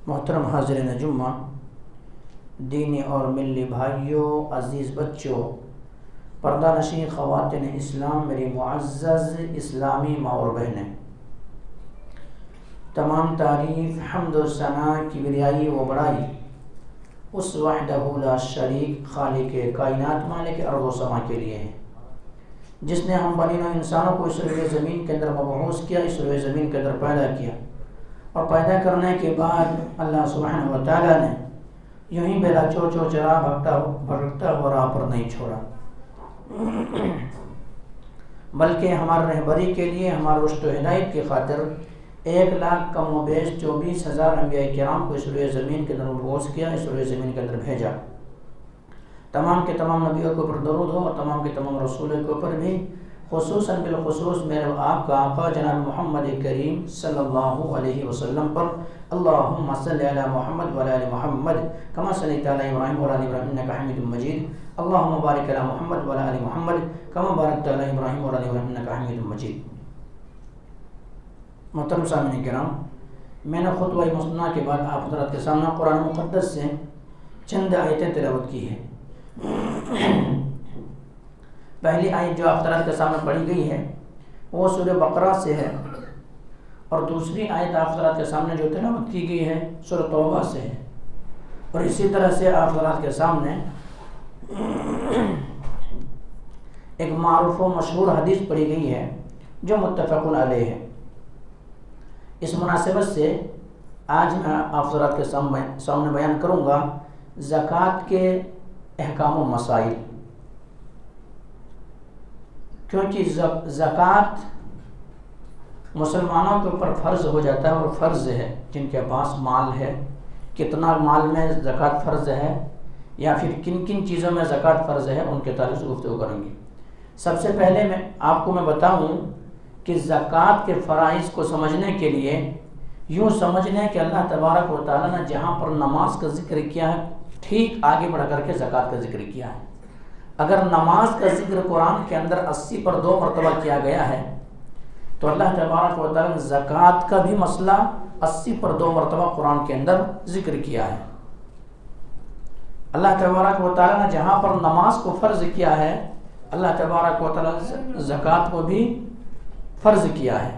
محترم حاضرین جمعہ، دینی اور ملی بھائیوں، عزیز بچوں، پردہ نشین خواتین اسلام، میری معزز اسلامی ماں اور بہنیں، تمام تعریف، حمد و ثنا، کبریائی و بڑائی اس وحدہ لا شریک خالق کائنات مالک ارض و سما کے لیے ہے، جس نے ہم بنی نوع انسانوں کو اس روئے زمین کے اندر مبعوث کیا، اس روئے زمین کے اندر پیدا کیا، اور پیدا کرنے کے بعد اللہ سبحانہ و تعالیٰ نے یوں ہی بلا چو چرا بھٹکتا ہوا راہ پر نہیں چھوڑا، بلکہ ہماری رہبری کے لیے، ہمارے رشد و ہدایت کی خاطر 1,00,000 کم و بیش 24,000 انبیاء کرام کو اس روئے زمین کے اندر مبعوث کیا، اس روئے زمین کے اندر بھیجا۔ تمام کے تمام نبیوں کے اوپر درود ہو، اور تمام کے تمام رسولوں کے اوپر بھی، خصوصاً بالخصوص میرے آپ کا آقا جناب محمد کریم صلی اللہ علیہ وسلم پر اللہم صلی علی محمد وعلی آل محمد کما صلیت علی ابراہیم وعلی آل ابراہیم انک حمید مجید، اللہم بارک علی محمد وعلی آل محمد کما بارکت علی ابراہیم وعلی آل ابراہیم انک حمید مجید۔ محترم سامعین کرام، میں نے خطبہ مسنہ کے بعد آپ حضرات کے سامنے قرآن مقدس سے چند آیتیں تلاوت کی ہیں۔ پہلی آیت جو آپ حضرات کے سامنے پڑھی گئی ہے وہ سورہ بقرہ سے ہے، اور دوسری آیت آپ حضرات کے سامنے جو تلاوت کی گئی ہے سورہ توبہ سے ہے، اور اسی طرح سے آپ حضرات کے سامنے ایک معروف و مشہور حدیث پڑھی گئی ہے جو متفق علیہ ہے۔ اس مناسبت سے آج میں آپ حضرات کے سامنے بیان کروں گا زکوٰۃ کے احکام و مسائل، کیونکہ زکوٰۃ مسلمانوں کے اوپر فرض ہو جاتا ہے، اور فرض ہے جن کے پاس مال ہے، کتنا مال میں زکوٰۃ فرض ہے یا پھر کن کن چیزوں میں زکوٰۃ فرض ہے، ان کے تعلق سے گفتگو کریں گے۔ سب سے پہلے میں آپ کو بتاؤں کہ زکوٰۃ کے فرائض کو سمجھنے کے لیے یوں سمجھ لیں کہ اللہ تبارک و تعالیٰ نے جہاں پر نماز کا ذکر کیا ہے ٹھیک آگے بڑھ کر کے زکوٰۃ کا ذکر کیا ہے۔ اگر نماز کا ذکر قرآن کے اندر 80 پر 2 مرتبہ کیا گیا ہے، تو اللہ تبارک و تعالیٰ نے زکوٰۃ کا بھی مسئلہ 80 پر 2 مرتبہ قرآن کے اندر ذکر کیا ہے۔ اللہ تبارک و تعالیٰ نے جہاں پر نماز کو فرض کیا ہے، اللہ تبارک و تعالیٰ نے زکوٰۃ کو بھی فرض کیا ہے۔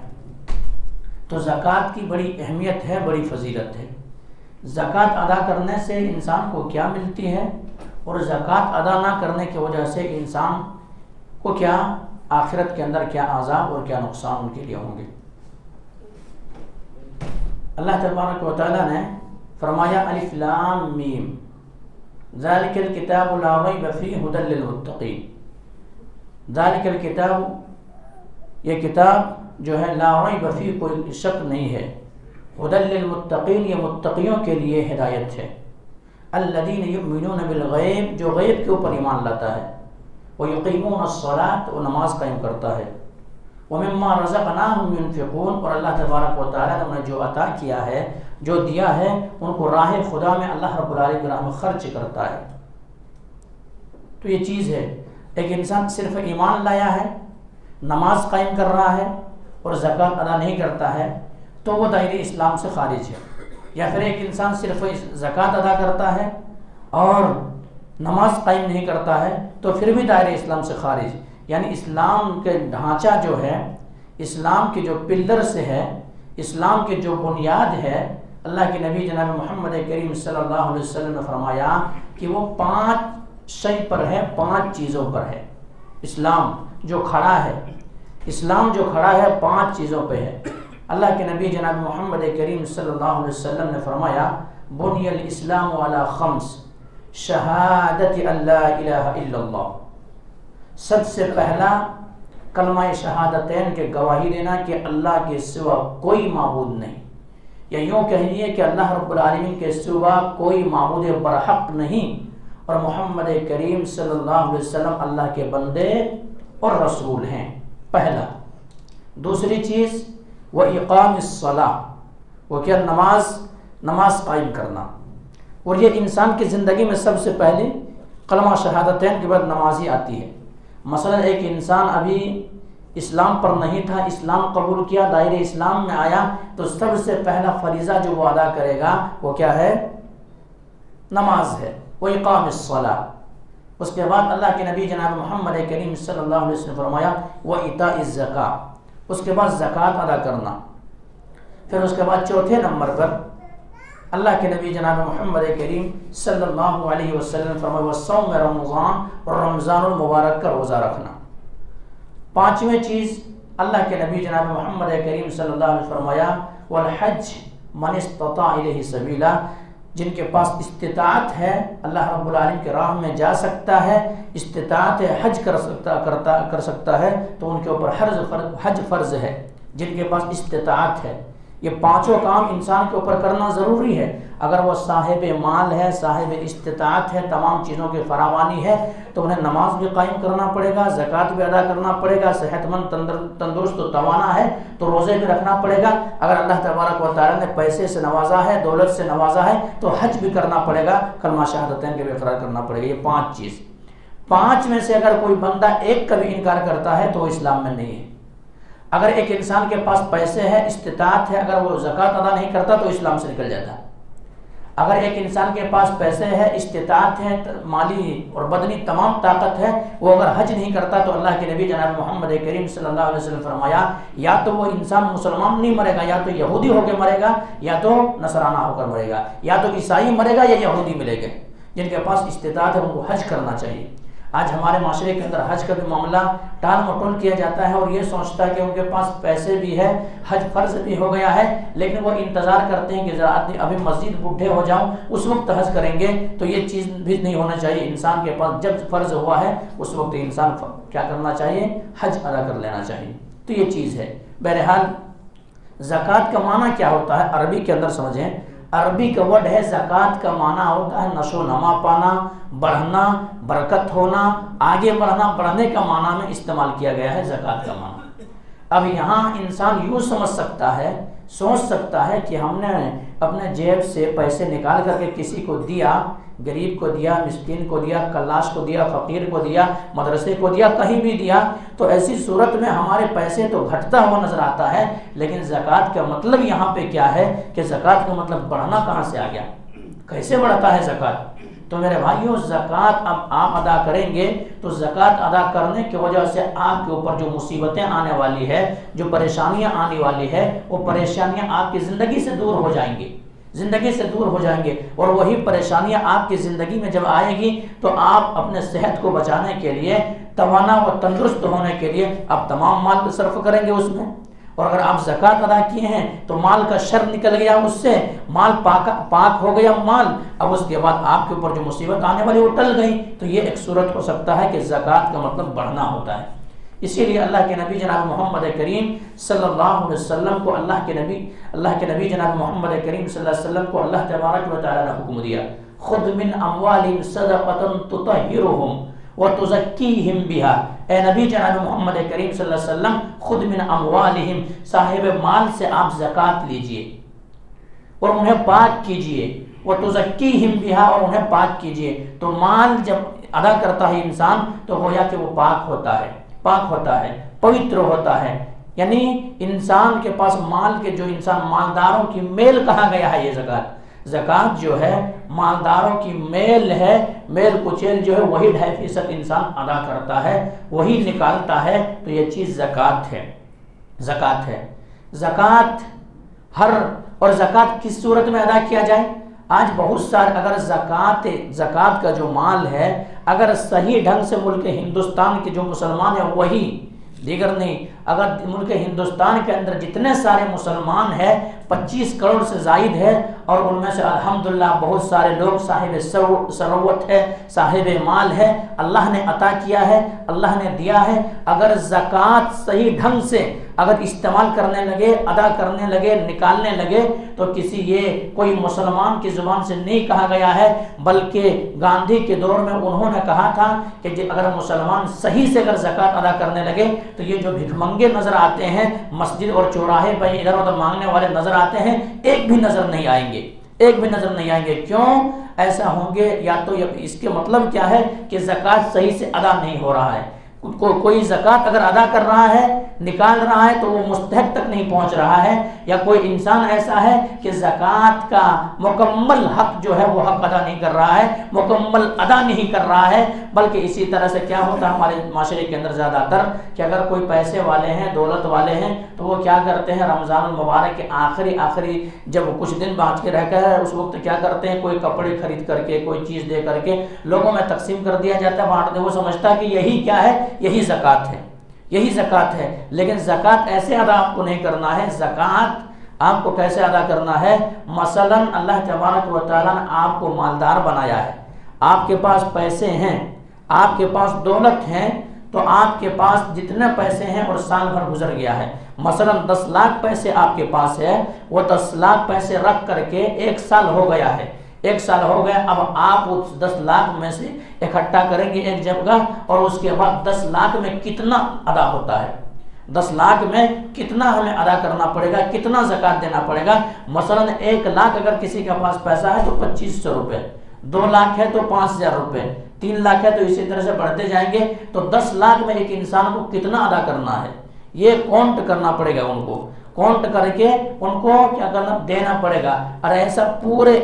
تو زکوٰۃ کی بڑی اہمیت ہے، بڑی فضیلت ہے۔ زکوٰۃ ادا کرنے سے انسان کو کیا ملتی ہے، اور زکوٰۃ ادا نہ کرنے کی وجہ سے انسان کو کیا آخرت کے اندر کیا عذاب اور کیا نقصان ان کے لیے ہوں گے۔ اللہ تبارک و تعالیٰ نے فرمایا الف لام میم ذالک الکتاب لا ریب فیہ ھدی للمتقین۔ ذالک الکتاب، یہ کتاب جو ہے لا ریب فیہ، کوئی شک نہیں ہے، ھدی للمتقین، یہ متقیوں کے لیے ہدایت ہے۔ الذین یؤمنون بالغیب، جو غیب کے اوپر ایمان لاتا ہے، ویقیمون الصلاۃ، وہ نماز قائم کرتا ہے، ومما رزقناہم ینفقون، اور اللہ تبارک و تعالیٰ نے انہیں جو عطا کیا ہے، جو دیا ہے، ان کو راہ خدا میں اللہ رب العالمین کی راہ میں خرچ کرتا ہے۔ تو یہ چیز ہے، ایک انسان صرف ایمان لایا ہے، نماز قائم کر رہا ہے اور زکوٰۃ ادا نہیں کرتا ہے تو وہ دائرے اسلام سے خارج ہے، یا پھر ایک انسان صرف زکوٰۃ ادا کرتا ہے اور نماز قائم نہیں کرتا ہے تو پھر بھی دائرے اسلام سے خارج۔ یعنی اسلام کے ڈھانچہ جو ہے، اسلام کے جو پلر سے ہے، اسلام کے جو بنیاد ہے، اللہ کے نبی جناب محمد کریم صلی اللہ علیہ وسلم نے فرمایا کہ وہ 5 شے پر ہے، 5 چیزوں پر ہے۔ اسلام جو کھڑا ہے، اسلام جو کھڑا ہے 5 چیزوں پہ ہے۔ اللہ کے نبی جناب محمد کریم صلی اللہ علیہ وسلم نے فرمایا بنی الاسلام علی 5، شہادت اللہ الہ الا اللہ، سب سے پہلا کلمہ شہادتین کے گواہی دینا کہ اللہ کے سوا کوئی معبود نہیں، یا یوں کہیے کہ اللہ رب العالمین کے سوا کوئی معبود برحق نہیں، اور محمد کریم صلی اللہ علیہ وسلم اللہ کے بندے اور رسول ہیں، پہلا۔ دوسری چیز وَإِقَامِ الصَّلَاةِ، وہ کیا نماز قائم کرنا، اور یہ انسان کی زندگی میں سب سے پہلے کلمہ شہادتین کے بعد نماز ہی آتی ہے۔ مثلا ایک انسان ابھی اسلام پر نہیں تھا، اسلام قبول کیا، دائرہ اسلام میں آیا، تو سب سے پہلا فریضہ جو وہ ادا کرے گا وہ کیا ہے؟ نماز ہے، وہ اقام الصلاۃ۔ اس کے بعد اللہ کے نبی جناب محمد کریم صلی اللہ علیہ وسلم فرمایا وَإِيتَاءِ الزَّكَاةِ، اس کے بعد زکوٰۃ ادا کرنا۔ پھر اس کے بعد چوتھے نمبر پر اللہ کے نبی جناب محمد کریم صلی اللہ علیہ وسلم فرمایا وَصَوْمِ رمضان، اور رمضان المبارک کا روزہ رکھنا۔ پانچویں چیز اللہ کے نبی جناب محمد کریم صلی اللہ علیہ وسلم فرمایا والحج من استطاع الیہ سبیلا، جن کے پاس استطاعت ہے اللہ رب العالمین کے راہ میں جا سکتا ہے، استطاعت حج کر سکتا ہے، تو ان کے اوپر حج فرض ہے، جن کے پاس استطاعت ہے۔ یہ پانچوں کام انسان کے اوپر کرنا ضروری ہے۔ اگر وہ صاحب مال ہے، صاحب استطاعت ہے، تمام چیزوں کی فراوانی ہے، تو انہیں نماز بھی قائم کرنا پڑے گا، زکوٰۃ بھی ادا کرنا پڑے گا، صحت مند تندرست و توانا ہے تو روزے بھی رکھنا پڑے گا۔ اگر اللہ تبارک و تعالیٰ نے پیسے سے نوازا ہے، دولت سے نوازا ہے، تو حج بھی کرنا پڑے گا، کلمہ شہادتین کے بھی اقرار کرنا پڑے گا۔ یہ پانچ چیز، پانچ میں سے اگر کوئی بندہ ایک کا بھی انکار کرتا ہے تو وہ اسلام میں نہیں ہے۔ اگر ایک انسان کے پاس پیسے ہے، استطاعت ہے، اگر وہ زکوٰۃ ادا نہیں کرتا تو اسلام سے نکل جاتا ہے۔ اگر ایک انسان کے پاس پیسے ہے، استطاعت ہے، مالی اور بدنی تمام طاقت ہے، وہ اگر حج نہیں کرتا تو اللہ کے نبی جناب محمد کریم صلی اللہ علیہ وسلم فرمایا یا تو وہ انسان مسلمان نہیں مرے گا، یا تو یہودی ہو کے مرے گا، یا تو نصرانہ ہو کر مرے گا، یا تو عیسائی مرے گا یا یہودی ملے گا۔ جن کے پاس استطاعت ہے ان کو حج کرنا چاہیے۔ آج ہمارے معاشرے کے اندر حج کا بھی معاملہ ٹال مٹول کیا جاتا ہے اور یہ سوچتا ہے کہ ان کے پاس پیسے بھی ہے، حج فرض بھی ہو گیا ہے، لیکن وہ انتظار کرتے ہیں کہ ذرا ابھی مزید بوڑھے ہو جاؤں اس وقت حج کریں گے، تو یہ چیز بھی نہیں ہونا چاہیے۔ انسان کے پاس جب فرض ہوا ہے اس وقت انسان کیا کرنا چاہیے؟ حج ادا کر لینا چاہیے۔ تو یہ چیز ہے۔ بہرحال زکوٰۃ کا معنی کیا ہوتا ہے عربی کے اندر سمجھیں۔ عربی کا ورڈ ہے زکوٰۃ، کا معنی ہوتا ہے نشو و نما پانا، بڑھنا، برکت ہونا، آگے بڑھنا، بڑھنے کا معنی میں استعمال کیا گیا ہے زکوٰۃ کا معنی۔ اب یہاں انسان یوں سمجھ سکتا ہے، سوچ سکتا ہے کہ ہم نے اپنے جیب سے پیسے نکال کر کے کسی کو دیا، غریب کو دیا، مسکین کو دیا، کلاش کو دیا، فقیر کو دیا، مدرسے کو دیا، کہیں بھی دیا، تو ایسی صورت میں ہمارے پیسے تو گھٹتا ہوا نظر آتا ہے، لیکن زکوٰۃ کا مطلب یہاں پہ کیا ہے کہ زکوٰۃ کا مطلب بڑھنا کہاں سے آ گیا؟ کیسے بڑھتا ہے زکوٰۃ؟ تو میرے بھائیوں زکوٰۃ اب آپ ادا کریں گے تو زکوٰۃ ادا کرنے کی وجہ سے آپ کے اوپر جو مصیبتیں آنے والی ہے، جو پریشانیاں آنے والی ہے، وہ پریشانیاں آپ کی زندگی سے دور ہو جائیں گی، زندگی سے دور ہو جائیں گے۔ اور وہی پریشانیاں آپ کی زندگی میں جب آئے گی تو آپ اپنے صحت کو بچانے کے لیے، توانا و تندرست ہونے کے لیے آپ تمام مال صرف کریں گے اس میں۔ اور اگر آپ زکوٰۃ ادا کیے ہیں تو مال کا شر نکل گیا، اس سے مال پاک ہو گیا مال، اب اس کے بعد آپ کے اوپر جو مصیبت آنے والی وہ ٹل گئی۔ تو یہ ایک صورت ہو سکتا ہے کہ زکوٰۃ کا مطلب بڑھنا ہوتا ہے۔ اسی لیے اللہ کے نبی جناب محمد کریم صلی اللہ علیہ وسلم کو اللہ کے نبی جناب محمد کریم صلی اللہ علیہ وسلم کو اللہ تبارک و تعالی نے حکم دیا خذ من اموالہم صدقۃ تطہرہم وتزکیہم بہا۔ اے نبی جناب محمد کریم صلی اللہ علیہ وسلم خذ من اموالہم، صاحب مال سے آپ زکوٰۃ لیجئے اور انہیں پاک کیجئے، وتزکیہم بہا، اور انہیں پاک کیجئے۔ تو مال جب ادا کرتا ہے انسان تو گویا کہ وہ پاک ہوتا ہے، پوتر ہوتا ہے۔ یعنی انسان کے پاس مال کے جو انسان مالداروں کی میل کہا گیا ہے یہ زکوٰۃ۔ زکوٰۃ جو ہے مالداروں کی میل ہے، میل کچیل جو ہے وہی 2.5% انسان ادا کرتا ہے، وہی نکالتا ہے، تو یہ چیز زکوٰۃ ہے۔ زکوٰۃ اور زکوٰۃ کس صورت میں ادا کیا جائے؟ آج بہت سارے اگر زکوٰۃ کا جو مال ہے اگر صحیح ڈھنگ سے ملک ہندوستان کے جو مسلمان ہیں وہی، دیگر نہیں، اگر ملک ہندوستان کے اندر جتنے سارے مسلمان ہیں 25 کروڑ سے زائد ہے، اور ان میں سے الحمدللہ بہت سارے لوگ صاحب ثروت ہے، صاحب مال ہے، اللہ نے عطا کیا ہے، اللہ نے دیا ہے، اگر زکوٰۃ صحیح ڈھنگ سے اگر استعمال کرنے لگے، ادا کرنے لگے، نکالنے لگے، تو کوئی مسلمان کی زبان سے نہیں کہا گیا ہے، بلکہ گاندھی کے دور میں انہوں نے کہا تھا کہ اگر مسلمان صحیح سے اگر زکوٰۃ ادا کرنے لگے تو یہ جو بھیک منگے نظر آتے ہیں مسجد اور چوراہے پہ ادھر ادھر مانگنے والے نظر آتے ہیں، ایک بھی نظر نہیں آئیں گے۔ کیوں ایسا ہوں گے؟ یا تو اس کے مطلب کیا ہے کہ زکوٰۃ صحیح سے ادا نہیں ہو رہا ہے۔ کوئی زکوٰۃ اگر ادا کر رہا ہے، نکال رہا ہے، تو وہ مستحق تک نہیں پہنچ رہا ہے، یا کوئی انسان ایسا ہے کہ زکوٰۃ کا مکمل حق جو ہے وہ حق ادا نہیں کر رہا ہے، مکمل ادا نہیں کر رہا ہے، بلکہ اسی طرح سے کیا ہوتا ہے ہمارے معاشرے کے اندر زیادہ تر کہ اگر کوئی پیسے والے ہیں، دولت والے ہیں، تو وہ کیا کرتے ہیں رمضان المبارک کے آخری جب کچھ دن باقی کے رہ گئے اس وقت کیا کرتے ہیں، کوئی کپڑے خرید کر کے، کوئی چیز دے کر کے لوگوں میں تقسیم کر دیا جاتا ہے، بانٹ دے، وہ سمجھتا ہے کہ یہی کیا ہے، یہی زکوٰۃ ہے، یہی زکوٰۃ ہے۔ لیکن زکوٰۃ ایسے ادا آپ کو نہیں کرنا ہے۔ زکوٰۃ آپ کو کیسے ادا کرنا ہے؟ مثلا اللہ تبارک و تعالیٰ نے آپ کو مالدار بنایا ہے، آپ کے پاس پیسے ہیں، آپ کے پاس دولت ہیں، تو آپ کے پاس جتنے پیسے ہیں اور سال بھر گزر گیا ہے، مثلا 10 لاکھ پیسے آپ کے پاس ہے، وہ 10 لاکھ پیسے رکھ کر کے 1 سال ہو گیا ہے، 1 سال ہو گیا، اب آپ اس 10 لاکھ میں سے اکٹھا کریں گے ایک جگہ، اور اس کے بعد 10 لاکھ میں کتنا ادا ہوتا ہے، 10 لاکھ میں کتنا ہمیں ادا کرنا پڑے گا، کتنا زکوٰۃ دینا پڑے گا۔ مثلا 1 لاکھ اگر کسی کے پاس پیسہ ہے تو 2500 روپے، 2 لاکھ ہے تو 5000 روپے، 3 لاکھ ہے تو اسی طرح سے بڑھتے جائیں گے، تو 10 لاکھ میں ایک انسان کو کتنا ادا کرنا ہے، یہ کاؤنٹ کرنا پڑے گا، ان کو کاؤنٹ کر کے ان کو کیا کرنا، دینا پڑے گا، اور ایسا پورے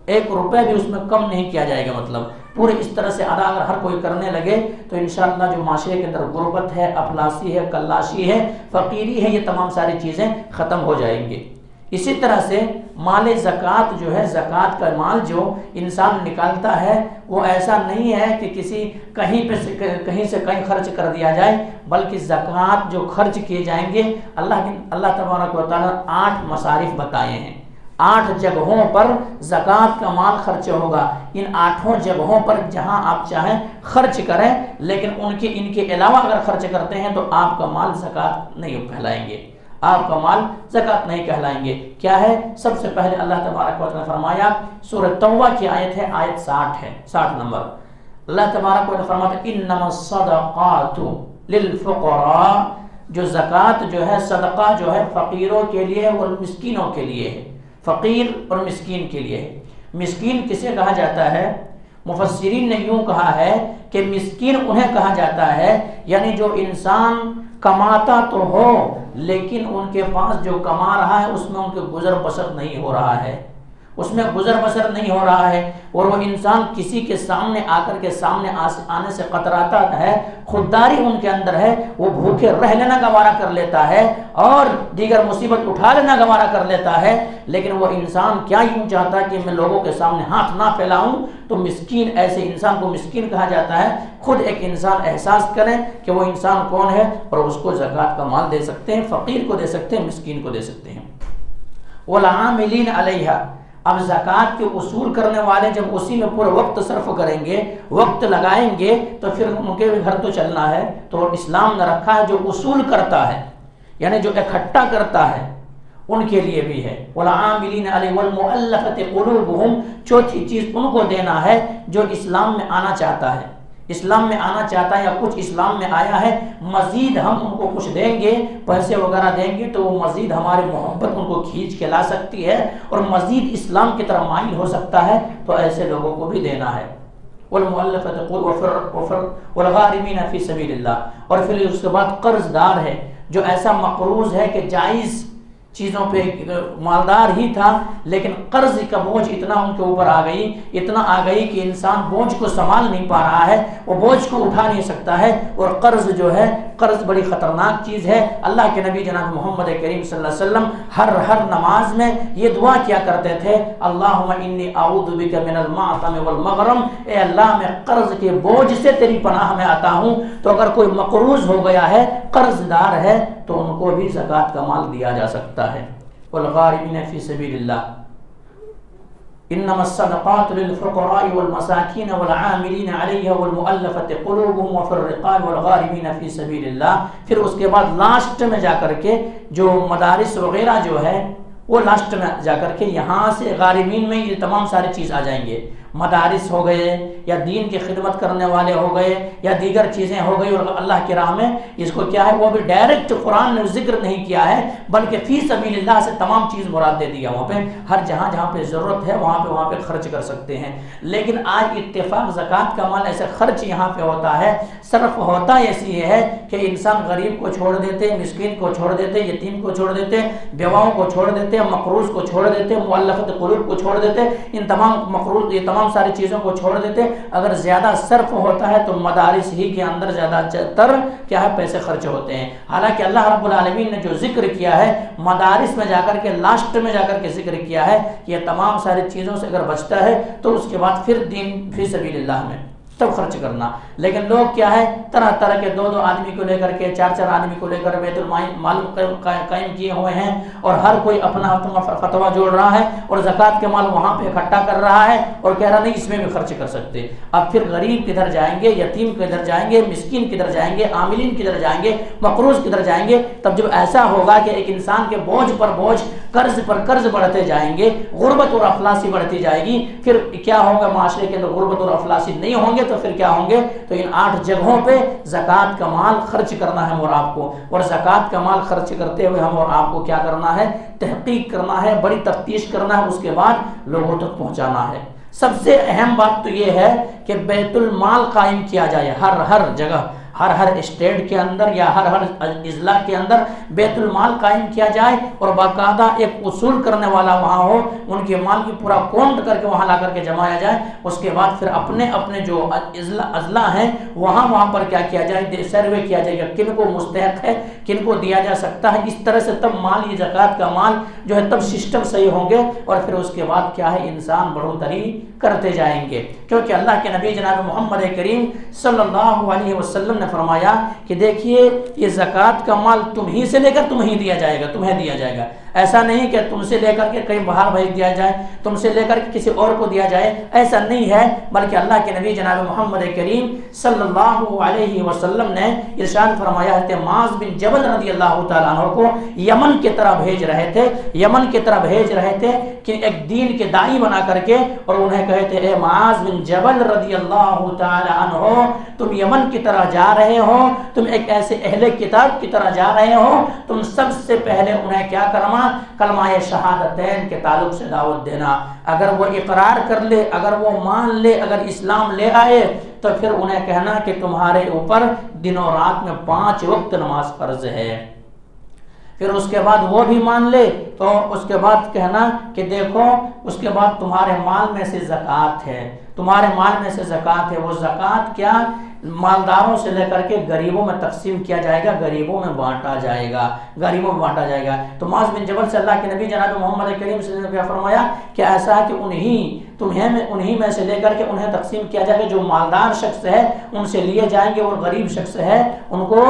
ایک روپے بھی اس میں کم نہیں کیا جائے گا، مطلب پورے اس طرح سے ادا اگر ہر کوئی کرنے لگے تو انشاءاللہ جو معاشرے کے اندر غربت ہے، افلاسی ہے، کلاشی ہے، فقیری ہے، یہ تمام ساری چیزیں ختم ہو جائیں گی۔ اسی طرح سے مال زکوٰۃ جو ہے، زکوٰۃ کا مال جو انسان نکالتا ہے وہ ایسا نہیں ہے کہ کہیں سے کہیں خرچ کر دیا جائے، بلکہ زکوٰۃ جو خرچ کیے جائیں گے، اللہ تبارک و تعالیٰ 8 مصارف بتائے ہیں، 8 جگہوں پر زکوٰۃ کا مال خرچ ہوگا، ان 8 جگہوں پر جہاں آپ چاہیں خرچ کریں، لیکن ان کے علاوہ اگر خرچ کرتے ہیں تو آپ کا مال زکوٰۃ نہیں کہلائیں گے، آپ کا مال زکوٰۃ نہیں کہلائیں گے۔ کیا ہے؟ سب سے پہلے اللہ تبارک و تعالیٰ نے فرمایا، سورہ توبہ کی آیت ہے، آیت 60 ہے، 60 نمبر، اللہ تبارک و تعالیٰ فرماتا ہے انما الصدقات للفقراء، جو زکوٰۃ جو ہے، صدقہ جو ہے فقیروں کے لیے اور مسکینوں کے لیے ہے، فقیر اور مسکین کے لیے ہے۔ مسکین کسے کہا جاتا ہے؟ مفسرین نے یوں کہا ہے کہ مسکین انہیں کہا جاتا ہے، یعنی جو انسان کماتا تو ہو لیکن ان کے پاس جو کما رہا ہے اس میں ان کے گزر بسر نہیں ہو رہا ہے، اس میں گزر بسر نہیں ہو رہا ہے، اور وہ انسان کسی کے سامنے آ کر کے سامنے آنے سے قطراتا ہے، خودداری ان کے اندر ہے، وہ بھوکے رہ لینا گوارا کر لیتا ہے اور دیگر مصیبت اٹھا لینا گوارا کر لیتا ہے، لیکن وہ انسان کیا یوں چاہتا ہے کہ میں لوگوں کے سامنے ہاتھ نہ پھیلاؤں، تو مسکین، ایسے انسان کو مسکین کہا جاتا ہے۔ خود ایک انسان احساس کریں کہ وہ انسان کون ہے اور اس کو زکوٰۃ کا مال دے سکتے ہیں، فقیر کو دے سکتے ہیں، مسکین کو دے سکتے ہیں۔ والعاملین علیہا، اب زکوٰۃ کے اصول کرنے والے جب اسی میں پورا وقت صرف کریں گے، وقت لگائیں گے، تو پھر ان کے گھر تو چلنا ہے، تو اسلام نے رکھا ہے جو اصول کرتا ہے، یعنی جو اکٹھا کرتا ہے، ان کے لیے بھی ہے۔ والعاملین علیہ والمؤلفۃ قلوبہم، چوتھی چیز ان کو دینا ہے جو اسلام میں آنا چاہتا ہے، اسلام میں آنا چاہتا ہے یا کچھ اسلام میں آیا ہے، مزید ہم ان کو کچھ دیں گے، پیسے وغیرہ دیں گے، تو وہ مزید ہماری محبت ان کو کھینچ کے لا سکتی ہے اور مزید اسلام کی طرف مائل ہو سکتا ہے، تو ایسے لوگوں کو بھی دینا ہے۔ والمؤلفۃ والغارمین فی سبیل اللہ، اور پھر اس کے بعد قرض دار ہے، جو ایسا مقروض ہے کہ جائز چیزوں پہ مالدار ہی تھا لیکن قرض کا بوجھ اتنا ان کے اوپر آ گئی کہ انسان بوجھ کو سنبھال نہیں پا رہا ہے، وہ بوجھ کو اٹھا نہیں سکتا ہے، اور قرض جو ہے، قرض بڑی خطرناک چیز ہے۔ اللہ کے نبی جناب محمد کریم صلی اللہ علیہ وسلم ہر نماز میں یہ دعا کیا کرتے تھے، اللہم انی اعوذ بک من المعثم والمغرم، اے اللہ میں قرض کے بوجھ سے تیری پناہ میں آتا ہوں۔ تو اگر کوئی مقروض ہو گیا ہے، قرض دار ہے، تو ان کو بھی زکوٰۃ کا مال دیا جا سکتا ہے۔ والغارمین فی سبیل اللہ، انما الصدقات للفقراء والمساکین والعاملین علیہ والمؤلفۃ قلوبہم وفی الرقاب والغارمین فی سبیل اللہ۔ پھر اس کے بعد لاسٹ میں جا کر کے جو مدارس وغیرہ جو ہے، وہ لاسٹ میں جا کر کے یہاں سے غارمین میں یہ تمام ساری چیز آ جائیں گے، مدارس ہو گئے یا دین کی خدمت کرنے والے ہو گئے یا دیگر چیزیں ہو گئی، اور اللہ کی راہ میں اس کو کیا ہے وہ بھی ڈائریکٹ قرآن نے ذکر نہیں کیا ہے، بلکہ فی سبیل اللہ سے تمام چیز مراد دے دیا، وہاں پہ ہر جہاں پہ ضرورت ہے وہاں پہ خرچ کر سکتے ہیں۔ لیکن آج اتفاق زکوٰۃ کا مال ایسے خرچ یہاں پہ ہوتا ہے، صرف ہوتا ایسی ہے کہ انسان غریب کو چھوڑ دیتے، مسکین کو چھوڑ دیتے، یتیم کو چھوڑ دیتے، بیواؤں کو چھوڑ دیتے، مقروض کو چھوڑ دیتے، مؤلفۃ قلوب کو چھوڑ دیتے، ان تمام ساری چیزوں کو چھوڑ دیتے۔ اگر زیادہ صرف ہوتا ہے تو مدارس ہی کے اندر زیادہ تر کیا ہے پیسے خرچ ہوتے ہیں، حالانکہ اللہ رب العالمین نے جو ذکر کیا ہے مدارس میں جا کر کے لاسٹ میں جا کر کے ذکر کیا ہے، یہ تمام ساری چیزوں سے اگر بچتا ہے تو اس کے بعد پھر دین فی سبیل اللہ میں تب خرچ کرنا۔ لیکن لوگ کیا ہے طرح طرح کے دو آدمی کو لے کر کے، چار آدمی کو لے کر بیت المال قائم کیے ہوئے ہیں، اور ہر کوئی اپنا فتویٰ جوڑ رہا ہے اور زکوٰۃ کے مال وہاں پہ اکٹھا کر رہا ہے اور کہہ رہا نہیں اس میں بھی خرچ کر سکتے۔ اب پھر غریب کدھر جائیں گے، یتیم کدھر جائیں گے، مسکین کدھر جائیں گے، عاملین کدھر جائیں گے، مقروض کدھر جائیں گے؟ تب جب ایسا ہوگا کہ ایک انسان کے بوجھ پر بوجھ، قرض پر قرض بڑھتے جائیں گے، غربت اور افلاسی بڑھتی جائے گی، پھر کیا ہوگا معاشرے کے اندر غربت اور افلاسی نہیں ہوں گے تو پھر کیا ہوں گے؟ تو ان 8 جگہوں پہ زکوٰۃ کا مال خرچ کرنا ہے اور آپ کو، اور زکوٰۃ کا مال خرچ کرتے ہوئے ہم اور آپ کو کیا کرنا ہے؟ تحقیق کرنا ہے، بڑی تفتیش کرنا ہے، اس کے بعد لوگوں تک پہنچانا ہے۔ سب سے اہم بات تو یہ ہے کہ بیت المال قائم کیا جائے، ہر جگہ، ہر اسٹیٹ کے اندر یا ہر اضلاع کے اندر بیت المال قائم کیا جائے، اور باقاعدہ ایک اصول کرنے والا وہاں ہو، ان کے مال کی پورا کاؤنٹ کر کے وہاں لا کر کے جمایا جائے۔ اس کے بعد پھر اپنے جو اضلاع ہیں وہاں پر کیا کیا جائے؟ سروے کیا جائے گا کن کو مستحق ہے، کن کو دیا جا سکتا ہے۔ اس طرح سے تب مال، یہ زکوٰۃ کا مال جو ہے تب سسٹم صحیح ہوں گے، اور پھر اس کے بعد کیا ہے انسان بڑھوتری کرتے جائیں گے، کیونکہ اللہ کے نبی جناب محمد کریم صلی اللہ علیہ وسلم نے فرمایا کہ دیکھیے یہ زکوٰۃ کا مال تم ہی سے لے کر تمہیں دیا جائے گا، ایسا نہیں کہ تم سے لے کر کے کہیں باہر بھیج دیا جائے، تم سے لے کر کے کسی اور کو دیا جائے، ایسا نہیں ہے، بلکہ اللہ کے نبی جناب محمد کریم صلی اللہ علیہ وسلم نے ارشاد فرمایا ہے کہ معاذ بن جبل رضی اللہ تعالیٰ عنہ کو یمن کی طرح بھیج رہے تھے کہ ایک دین کے داعی بنا کر کے، اور انہیں کہتے اے معاذ بن جبل رضی اللہ تعالیٰ عنہ تم یمن کی طرح جا رہے ہو، تم ایک ایسے اہل کتاب کی طرح جا رہے ہو، تم سب سے پہلے انہیں کیا کرنا؟ کلمہ شہادتین کے تعلق سے دعوت دینا۔ اگر وہ اقرار کر لے، اگر وہ مان لے، اگر اسلام لے آئے تو پھر انہیں کہنا کہ تمہارے اوپر دن و رات میں 5 وقت نماز فرض ہے۔ پھر اس کے بعد وہ بھی مان لے تو اس کے بعد کہنا کہ دیکھو اس کے بعد تمہارے مال میں سے زکوٰۃ ہے، وہ زکوٰۃ کیا مالداروں سے لے کر کے غریبوں میں تقسیم کیا جائے گا، غریبوں میں بانٹا جائے گا۔ تو معاذ بن جبل سے اللہ کے نبی جناب محمد کریم صلی اللہ علیہ وسلم نے فرمایا کہ ایسا ہے کہ انہیں میں سے لے کر کے انہیں تقسیم کیا جائے گا، جو مالدار شخص ہے ان سے لیے جائیں گے اور غریب شخص ہے ان کو